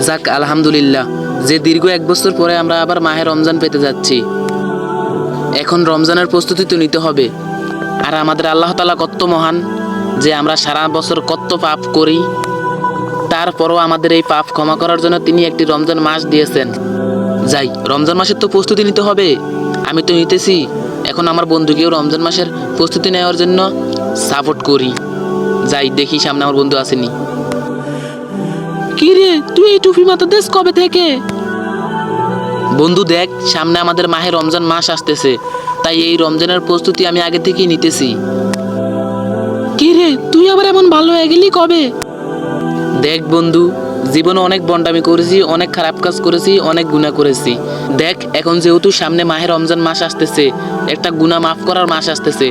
যাক আলহামদুলিল্লাহ, যে দীর্ঘ 1 বছর পরে আমরা আবার মাহে রমজান পেতে যাচ্ছি। এখন রমজানের প্রস্তুতি তো নিতে হবে। আর আমাদের আল্লাহ তাআলা কত মহান যে আমরা সারা বছর কত পাপ করি, তারপরও আমাদের এই পাপ ক্ষমা করার জন্য তিনি একটি রমজান মাস দিয়েছেন। যাই, রমজান মাসের তো প্রস্তুতি নিতে হবে। আমি তো নিতেছি, এখন আমার বন্ধুকেও রমজান মাসের প্রস্তুতি নেওয়ার জন্য সাপোর্ট করি। যাই দেখি সামনে আমার বন্ধু আসেনি। কি রে, তুই এই টুপি মাথা দেশ কবে থেকে? বন্ধু দেখ, সামনে আমাদের মাহে রমজান মাস আসতেছে, তাই এই রমজানের প্রস্তুতি আমি আগে থেকেই নিতেছি। কি রে, তুই আবার এমন ভালো হয়ে গেলি কবে? দেখ বন্ধু, জীবনে অনেক বন্ডামি করেছি, অনেক খারাপ কাজ করেছি, অনেক গুনাহ করেছি। দেখ এখন যেহেতু সামনে মাহে রমজান মাস আসতেছে, একটা গুনাহ মাফ করার মাস আসতেছে,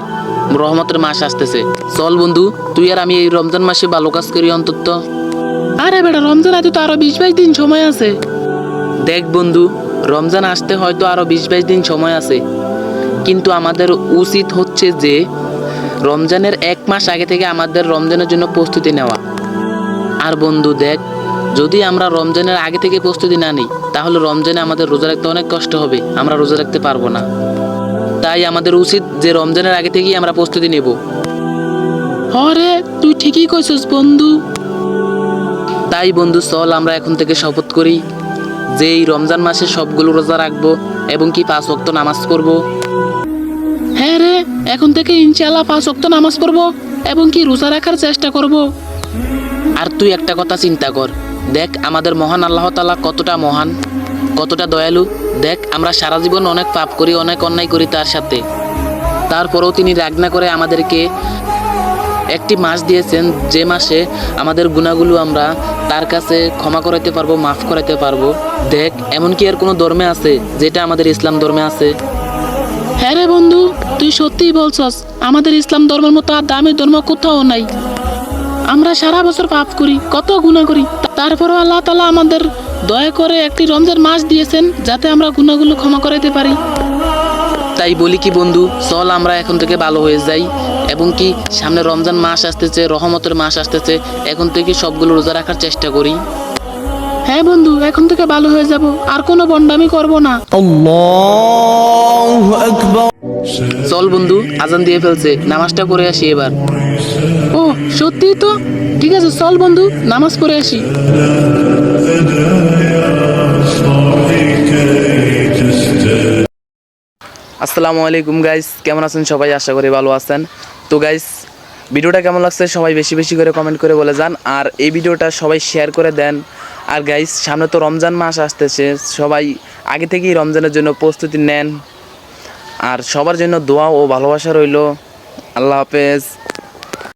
রহমতের মাস আসতেছে। চল বন্ধু, তুই আর আমি এই রমজান মাসে ভালো কাজ করি অন্তত। আরে বেটা, রমজান আজ তো আরো 20-22 দিন সময় আছে। দেখ বন্ধু, রমজান আসতে হয়তো আরো 20-22 দিন সময় আছে, কিন্তু আমাদের উচিত হচ্ছে যে রমজানের 1 মাস আগে থেকে আমাদের রমজানের জন্য প্রস্তুতি নেওয়া। আর বন্ধু দেখ, যদি আমরা রমজানের আগে থেকে প্রস্তুতি না নিই, তাহলে রমজানে আমাদের রোজা রাখতে অনেক কষ্ট হবে, আমরা রোজা রাখতে পারবো না। তাই আমাদের উচিত যে রমজানের আগে থেকেই আমরা প্রস্তুতি নেব। আরে তুই ঠিকই কইছিস বন্ধু। তাই বন্ধু চল আমরা এখন থেকে শপথ করি যে এই রমজান মাসে সবগুলো রোজা রাখবো এবং কি 5 ওয়াক্ত নামাজ পড়বো। হ্যাঁ রে, এখন থেকে ইনশাআল্লাহ 5 ওয়াক্ত নামাজ পড়বো এবং কি রোজা রাখার চেষ্টা করব। আর তুই একটা কথা চিন্তা কর, দেখ আমাদের মহান আল্লাহ তাআলা কতটা মহান, কতটা দয়ালু। দেখ আমরা সারা জীবন অনেক পাপ করি, অনেক অন্যায় করি তার সাথে, তারপরেও তিনি রাগ না করে আমাদেরকে একটি মাস দিয়েছেন, যে মাসে আমাদের গুনাহগুলো আমরা তার কাছে ক্ষমা করাইতে পারবো, মাফ করাইতে পারবো। দেখ এমনকি আর কোনো ধর্মে আছে যেটা আমাদের ইসলাম ধর্মে আছে? হ্যাঁ রে বন্ধু, তুই সত্যিই বলছস, আমাদের ইসলাম ধর্মের মতো আর দামি ধর্ম কোথাও নাই। আমরা সারা বছর পাপ করি, কত গুনাহ করি, তারপরেও আল্লাহ তাআলা আমাদের দয়া করে একটি রমজান মাস দিয়েছেন যাতে আমরা গুনাহগুলো ক্ষমা করাইতে পারি। তাই বলি কি বন্ধু, চল আমরা এখন থেকে ভালো হয়ে যাই এবং কি সামনে রমজান মাস আসতেছে, রহমতের মাস আসতেছে, এখন থেকে সবগুলো রোজা রাখার চেষ্টা করি। হ্যাঁ বন্ধু, এখন থেকে ভালো হয়ে যাব, আর কোনো বন্ডামি করব না। আল্লাহু আকবার। চল বন্ধু, আজান দিয়ে ফেলছে, নামাজটা পড়ে আসি এবার। ও সত্যি তো, ঠিক আছে চল বন্ধু, নামাজ পড়ে আসি। আসসালামু আলাইকুম গাইস, কেমন আছেন সবাই? আশা করি ভালো আছেন। তো গাইস, ভিডিওটা কেমন লাগছে সবাই বেশি বেশি করে কমেন্ট করে বলে যান, আর এই ভিডিওটা সবাই শেয়ার করে দেন। আর গাইস সামনে তো রমজান মাস আসতেছে, সবাই আগে থেকেই রমজানের জন্য প্রস্তুতি নেন। আর সবার জন্য দোয়া ও ভালোবাসা রইল। আল্লাহ হাফেজ।